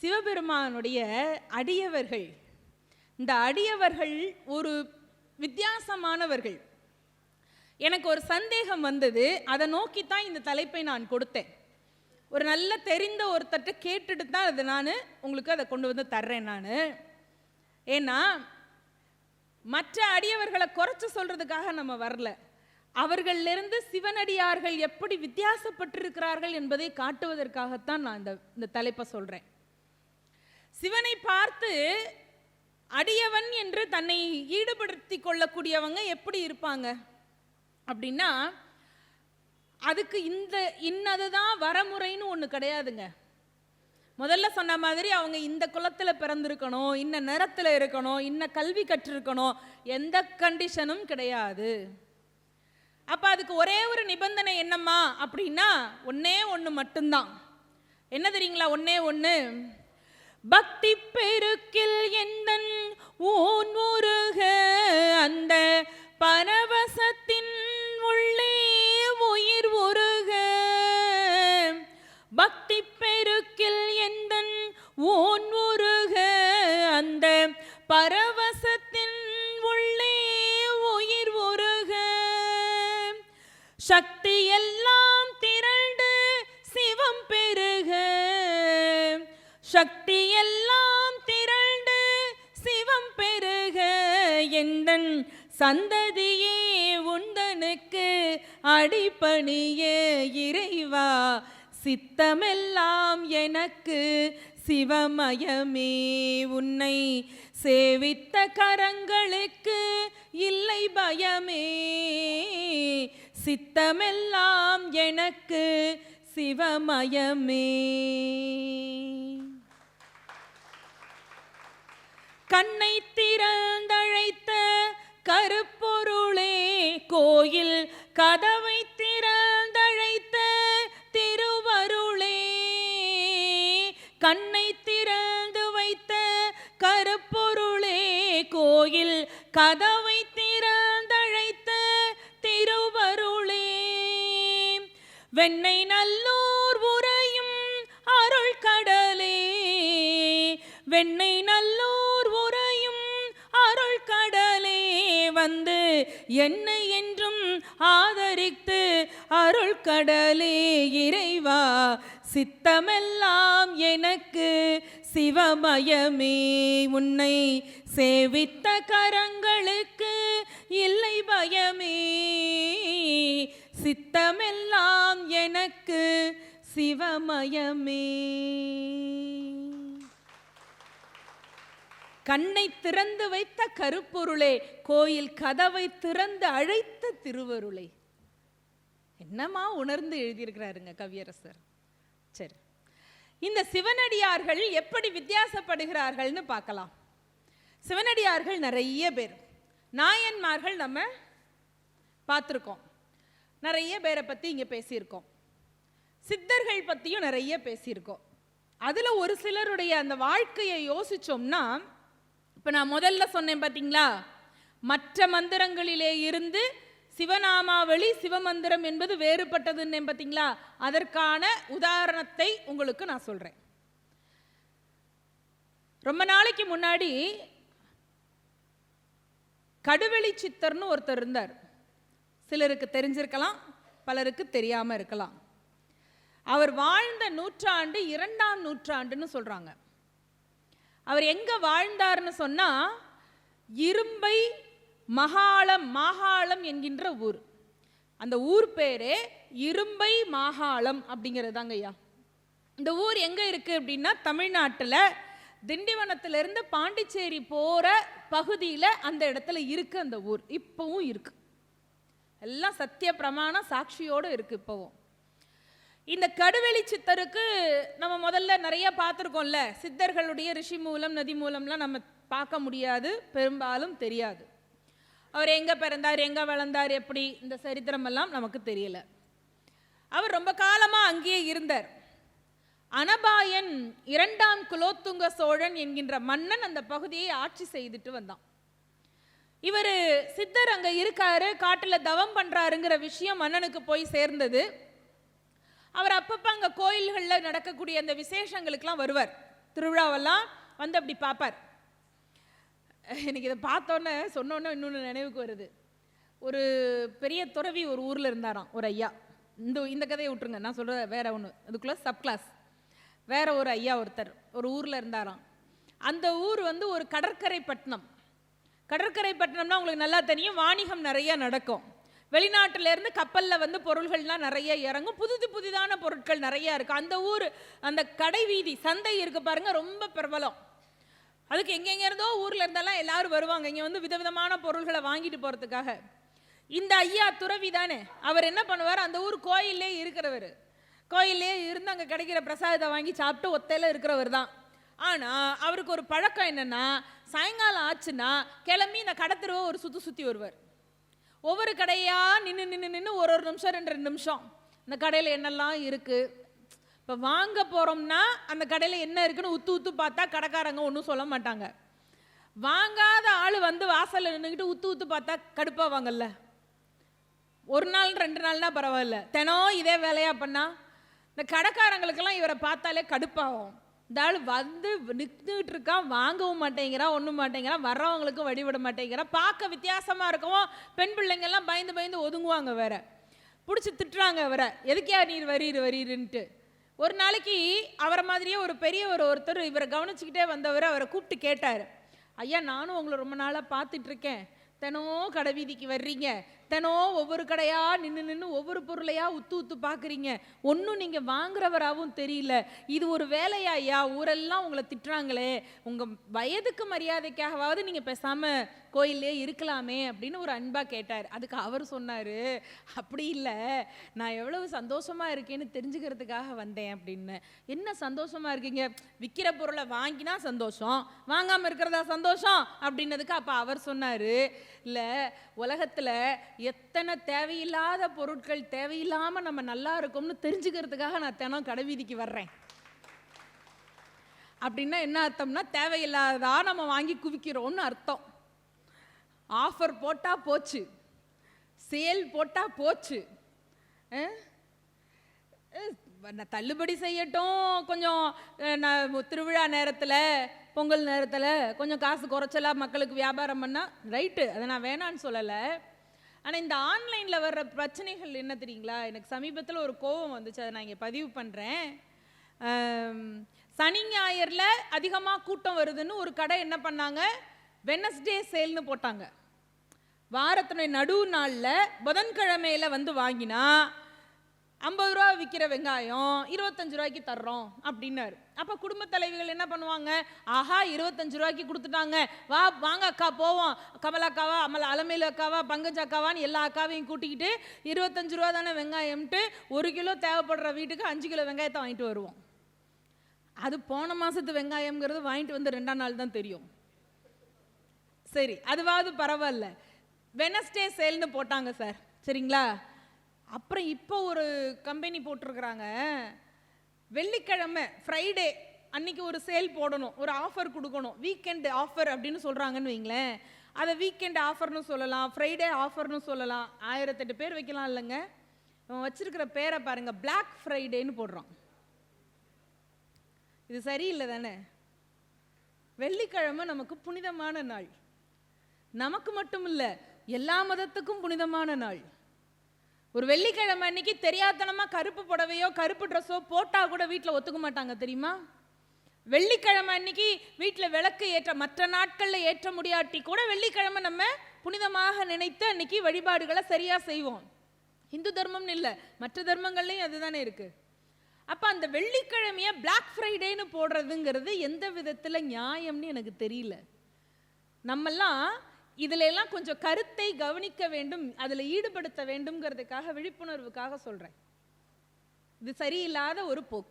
சிவபெருமானுடைய அடியவர்கள், இந்த அடியவர்கள் ஒரு வித்தியாசமானவர்கள். எனக்கு ஒரு சந்தேகம் வந்தது, அதை நோக்கித்தான் இந்த தலைப்பை நான் கொடுத்தேன். ஒரு நல்ல தெரிந்த ஒருத்தட்ட கேட்டுட்டு தான் அதை நான் உங்களுக்கு அதை கொண்டு வந்து தர்றேன். நான் ஏன்னா மற்ற அடியவர்களை குறைச்சு சொல்றதுக்காக நம்ம வரல, அவர்களிலிருந்து சிவனடியார்கள் எப்படி வித்தியாசப்பட்டிருக்கிறார்கள் என்பதை காட்டுவதற்காகத்தான் நான் இந்த தலைப்பை சொல்றேன். சிவனை பார்த்து அடியவன் என்று தன்னை ஈடுபடுத்தி கொள்ளக்கூடியவங்க எப்படி இருப்பாங்க அப்படின்னா, அதுக்கு இன்னதுதான் வரமுறைன்னு ஒன்று கிடையாதுங்க. முதல்ல சொன்ன மாதிரி அவங்க இந்த குலத்தில் பிறந்திருக்கணும், இன்ன நிறத்தில் இருக்கணும், இன்ன கல்வி கற்றிருக்கணும், எந்த கண்டிஷனும் கிடையாது. அப்போ அதுக்கு ஒரே ஒரு நிபந்தனை என்னம்மா அப்படின்னா, ஒன்னே ஒன்று மட்டும்தான். என்ன தெரியுங்களா? ஒன்னே ஒன்று, பக்தி பெருக்கில் எந்தன் ஊன் முருக அந்த பரவசத்தின் உள்ளே உயிர் உருக. பக்தி பெருக்கில் எந்தன் ஊன் முருக அந்த பரவசத்தின் உள்ளே உயிர் உருக. சக்தி எல்லாம் திரண்டு சிவம் பெருக. சக்தி எல்லாம் திரண்டு சிவம் பெருக. எந்தன் சந்ததியே உந்தனுக்கு அடிபணிய இறைவா. சித்தமெல்லாம் எனக்கு சிவமயமே. உன்னை சேவித்த கரங்களுக்கு இல்லை பயமே. சித்தமெல்லாம் எனக்கு சிவமயமே. கண்ணை திறந்தழைத்த கருப்பொருளே கோயில் கதவை திறந்தழைத்த திருவருளே. கண்ணை திறந்து வைத்த கருப்பொருளே கோயில் கதவை திறந்தழைத்த திருவருளே. வெண்ணை நல்லூர் உறையும் அருள் கடலே. வெண்ணை நல்லூர் உறையும் அருள் கடலே. வந்து என்னை என்றும் ஆதரித்து அருள் கடலே இறைவா. சித்தமெல்லாம் எனக்கு சிவமயமே. உன்னை சேவித்த கரங்களுக்கு இல்லை பயமே. சித்தமெல்லாம் எனக்கு சிவமயமே. கண்ணை திறந்து வைத்த கருப்பொருளே கோயில் கதவை திறந்து அழைத்த திருவருளே. என்னமா உணர்ந்து எழுதியிருக்கிறாருங்க கவியரசர். சரி, இந்த சிவனடியார்கள் எப்படி வித்தியாசப்படுகிறார்கள்னு பார்க்கலாம். சிவனடியார்கள் நிறைய பேர், நாயன்மார்கள் நம்ம பார்த்துருக்கோம், நிறைய பேரை பற்றி இங்கே பேசியிருக்கோம். சித்தர்கள் பற்றியும் நிறைய பேசியிருக்கோம். அதில் ஒரு சிலருடைய அந்த வாழ்க்கையை யோசிச்சோம்னா, இப்போ நான் முதல்ல சொன்னேன் பார்த்தீங்களா, மற்ற மந்திரங்களிலே இருந்து சிவநாமாவளி சிவமந்திரம் என்பது வேறுபட்டதுன்னு பார்த்தீங்களா, அதற்கான உதாரணத்தை உங்களுக்கு நான் சொல்கிறேன். ரொம்ப நாளைக்கு முன்னாடி கடுவெளி சித்தர்னு ஒருத்தர் இருந்தார். சிலருக்கு தெரிஞ்சிருக்கலாம், பலருக்கு தெரியாமல் இருக்கலாம். அவர் வாழ்ந்த நூற்றாண்டு 2ஆம் நூற்றாண்டுன்னு சொல்கிறாங்க. அவர் எங்கே வாழ்ந்தார்னு சொன்னால், இரும்பை மாகாளம் என்கின்ற ஊர். அந்த ஊர் பேரே இரும்பை மாகாளம் அப்படிங்கிறதாங்க ஐயா. இந்த ஊர் எங்கே இருக்குது அப்படின்னா, தமிழ்நாட்டில் திண்டிவனத்திலிருந்து பாண்டிச்சேரி போகிற பகுதியில் அந்த இடத்துல இருக்குது அந்த ஊர். இப்போவும் இருக்குது, எல்லாம் சத்திய பிரமாண சாட்சியோடு இருக்குது இப்போவும். இந்த கடுவெளி சித்தருக்கு நம்ம முதல்ல நிறைய பார்த்துருக்கோம்ல, சித்தர்களுடைய ரிஷி மூலம் நதி மூலம்லாம் நம்ம பார்க்க முடியாது, பெரும்பாலும் தெரியாது. அவர் எங்கே பிறந்தார், எங்கே வளர்ந்தார், எப்படி, இந்த சரித்திரமெல்லாம் நமக்கு தெரியல. அவர் ரொம்ப காலமாக அங்கேயே இருந்தார். அனபாயன் 2ஆம் குலோத்துங்க சோழன் என்கின்ற மன்னன் அந்த பகுதியை ஆட்சி செய்துட்டு வந்தான். இவர் சித்தர் அங்கே இருக்காரு, காட்டில் தவம் பண்ணுறாருங்கிற விஷயம் மன்னனுக்கு போய் சேர்ந்தது. அவர் அப்பப்போ அங்கே கோயில்களில் நடக்கக்கூடிய அந்த விசேஷங்களுக்கெல்லாம் வருவார். திருவிழாவெல்லாம் வந்து அப்படி பார்ப்பார். எனக்கு இதை பார்த்தோன்னே சொன்னோன்னே இன்னொன்று நினைவுக்கு வருது. ஒரு பெரிய துறவி ஒரு ஊரில் இருந்தாராம், ஒரு ஐயா. இந்த கதையை விட்டுருங்க, நான் சொல்கிற வேற ஒன்று, அதுக்குள்ளே சப் கிளாஸ். வேற ஒரு ஐயா ஒருத்தர் ஒரு ஊரில் இருந்தாராம். அந்த ஊர் வந்து ஒரு கடற்கரை பட்டணம். கடற்கரை பட்டணம்னா உங்களுக்கு நல்லா தெரியும், வாணிகம் நிறைய நடக்கும். வெளிநாட்டிலேருந்து கப்பலில் வந்து பொருள்கள்லாம் நிறைய இறங்கும், புதிதான பொருட்கள் நிறைய இருக்கும். அந்த ஊர் அந்த கடை வீதி சந்தை இருக்கு பாருங்க, ரொம்ப பிரபலம். அதுக்கு எங்கெங்கேருந்தோ ஊரில் இருந்தாலும் எல்லாரும் வருவாங்க இங்கே வந்து விதவிதமான பொருள்களை வாங்கிட்டு போகிறதுக்காக. இந்த ஐயா துறவி தானே, அவர் என்ன பண்ணுவார், அந்த ஊர் கோயிலே இருக்கிறவர். கோயிலே இருந்து அங்கே கிடைக்கிற பிரசாதத்தை வாங்கி சாப்பிட்டு ஒத்தையில் இருக்கிறவர் தான். ஆனால் அவருக்கு ஒரு பழக்கம் என்னென்னா, சாயங்காலம் ஆச்சுன்னா கிளம்பி இந்த கடத்தருவை ஒரு சுற்றி வருவார். ஒவ்வொரு கடையாக நின்று ஒரு நிமிஷம் 2 நிமிஷம் இந்த கடையில் என்னெல்லாம் இருக்குது, இப்போ வாங்க போகிறோம்னா அந்த கடையில் என்ன இருக்குன்னு உத்து பார்த்தா கடைக்காரங்க ஒன்றும் சொல்ல மாட்டாங்க. வாங்காத ஆள் வந்து வாசலில் நின்றுக்கிட்டு உத்து பார்த்தா கடுப்பாவாங்கல்ல. 1 நாள் 2 நாள்னா பரவாயில்ல, தினம் இதே வேலையாக பண்ணால் இந்த கடைக்காரங்களுக்கெல்லாம் இவரை பார்த்தாலே கடுப்பாகும். இந்த ஆள் வந்து நின்றுட்டு இருக்கான், வாங்கவும் மாட்டேங்கிறான், ஒன்றும் மாட்டேங்கிறான், வர்றவங்களுக்கும் வழிவிட மாட்டேங்கிறான். பார்க்க வித்தியாசமாக இருக்கவும் பெண் பிள்ளைங்கள்லாம் பயந்து ஒதுங்குவாங்க. வேற பிடிச்சி திட்டுறாங்க அவரை, எதுக்கே நீர் வரீருன்ட்டு. ஒரு நாளைக்கு அவரை மாதிரியே ஒரு பெரியவர் ஒருத்தர் இவரை கவனிச்சுக்கிட்டே வந்தவர் அவரை கூப்பிட்டு கேட்டார், ஐயா நானும் உங்களை ரொம்ப நாளாக பார்த்துட்டு இருக்கேன், தினம் கடை வீதிக்கு வர்றீங்க, தினம் ஒவ்வொரு கடையாக நின்று ஒவ்வொரு பொருளையாக உத்து பார்க்குறீங்க, ஒன்றும் நீங்கள் வாங்குறவராகவும் தெரியல, இது ஒரு வேலையா ஐயா, ஊரெல்லாம் உங்களை திட்டுறாங்களே, உங்கள் வயதுக்கு மரியாதைக்காகவாவது நீங்கள் பேசாமல் கோயிலே இருக்கலாமே அப்படின்னு ஒரு அன்பாக கேட்டார். அதுக்கு அவர் சொன்னார், அப்படி இல்லை, நான் எவ்வளவு சந்தோஷமாக இருக்கேன்னு தெரிஞ்சுக்கிறதுக்காக வந்தேன் அப்படின்னு. என்ன சந்தோஷமாக இருக்கீங்க, விற்கிற பொருளை வாங்கினா சந்தோஷம், வாங்காமல் இருக்கிறதா சந்தோஷம் அப்படின்னதுக்கு அப்போ அவர் சொன்னார், இல்லை உலகத்தில் எத்தனை தேவையில்லாத பொருட்கள் தேவையில்லாமல் நம்ம நல்லா இருக்கோம்னு தெரிஞ்சுக்கிறதுக்காக நான் தினம் கடை வீதிக்கு வர்றேன். அப்படின்னா என்ன அர்த்தம்னா, தேவையில்லாததா நம்ம வாங்கி குவிக்கிறோம்னு அர்த்தம். ஆஃபர் போட்டால் போச்சு, சேல் போட்டால் போச்சு, தள்ளுபடி செய்யட்டும் கொஞ்சம், திருவிழா நேரத்தில் பொங்கல் நேரத்தில் கொஞ்சம் காசு குறைச்சலாக மக்களுக்கு வியாபாரம் பண்ணால் ரைட்டு, அதை நான் வேணான்னு சொல்லலை. ஆனால் இந்த ஆன்லைனில் வர்ற பிரச்சனைகள் என்ன தெரியுங்களா, எனக்கு சமீபத்தில் ஒரு கோபம் வந்துச்சு, அதை நான் இங்கே பதிவு பண்ணுறேன். சனி ஞாயிறில் அதிகமாக கூட்டம் வருதுன்னு ஒரு கடை என்ன பண்ணாங்க, வெனஸ்டே சேல்னு போட்டாங்க. வாரத்தினுடைய நடு நாளில் புதன்கிழமையில் வந்து வாங்கினா 50 ரூபா விற்கிற வெங்காயம் 25 ரூபாய்க்கு தர்றோம் அப்படின்னாரு. அப்போ குடும்ப தலைவிகள் என்ன பண்ணுவாங்க, ஆஹா 25 ரூபாய்க்கு கொடுத்துட்டாங்க, வாங்க அக்கா போவோம், கமலாக்காவா அலமேலு அக்காவா பங்கஜ் அக்காவான்னு எல்லா அக்காவையும் கூட்டிக்கிட்டு 25 ரூபா தானே வெங்காயம்ட்டு 1 கிலோ தேவைப்படுற வீட்டுக்கு 5 கிலோ வெங்காயத்தை வாங்கிட்டு வருவோம். அது போன மாதத்து வெங்காயம்ங்கிறது வாங்கிட்டு வந்து 2ஆம் நாள் தான் தெரியும். சரி, அதுவாவது பரவாயில்ல. வெனஸ்டே சேல்னு போட்டாங்க சார், சரிங்களா. அப்புறம் இப்போ ஒரு கம்பெனி போட்டிருக்கிறாங்க, வெள்ளிக்கிழமை ஃப்ரைடே அன்னைக்கு ஒரு சேல் போடணும், ஒரு ஆஃபர் கொடுக்கணும், வீக்கெண்ட் ஆஃபர் அப்படின்னு சொல்கிறாங்கன்னு வைங்களேன். அதை வீக்கெண்ட் ஆஃபர்னு சொல்லலாம், ஃப்ரைடே ஆஃபர்னு சொல்லலாம், 1008 பேர் வைக்கலாம் இல்லைங்க. வச்சிருக்கிற பேரை பாருங்க, பிளாக் ஃப்ரைடேன்னு போடுறான். இது சரியில்லை தானே. வெள்ளிக்கிழமை நமக்கு புனிதமான நாள், நமக்கு மட்டும் இல்லை எல்லா மதத்துக்கும் புனிதமான நாள். ஒரு வெள்ளிக்கிழமை அன்னைக்கு தெரியாதனமாக கருப்பு புடவையோ கருப்பு ட்ரெஸ்ஸோ போட்டால் கூட வீட்டில் ஒத்துக்க மாட்டாங்க தெரியுமா. வெள்ளிக்கிழமை அன்னைக்கு வீட்டில் விளக்கு ஏற்ற, மற்ற நாட்களில் ஏற்ற முடியாட்டி கூட வெள்ளிக்கிழமை நம்ம புனிதமாக நினைத்து அன்னைக்கு வழிபாடுகளை சரியாக செய்வோம். இந்து தர்மம்னு இல்லை, மற்ற தர்மங்கள்லையும் அதுதானே இருக்குது. அப்போ அந்த வெள்ளிக்கிழமையை பிளாக் ஃப்ரைடேன்னு போடுறதுங்கிறது எந்த விதத்தில் நியாயம்னு எனக்கு தெரியல. நம்மெல்லாம் இதில் எல்லாம் கொஞ்சம் கருத்தை கவனிக்க வேண்டும், அதில் ஈடுபடுத்த வேண்டும்ங்கிறதுக்காக, விழிப்புணர்வுக்காக சொல்கிறேன். இது சரியில்லாத ஒரு போக்கு.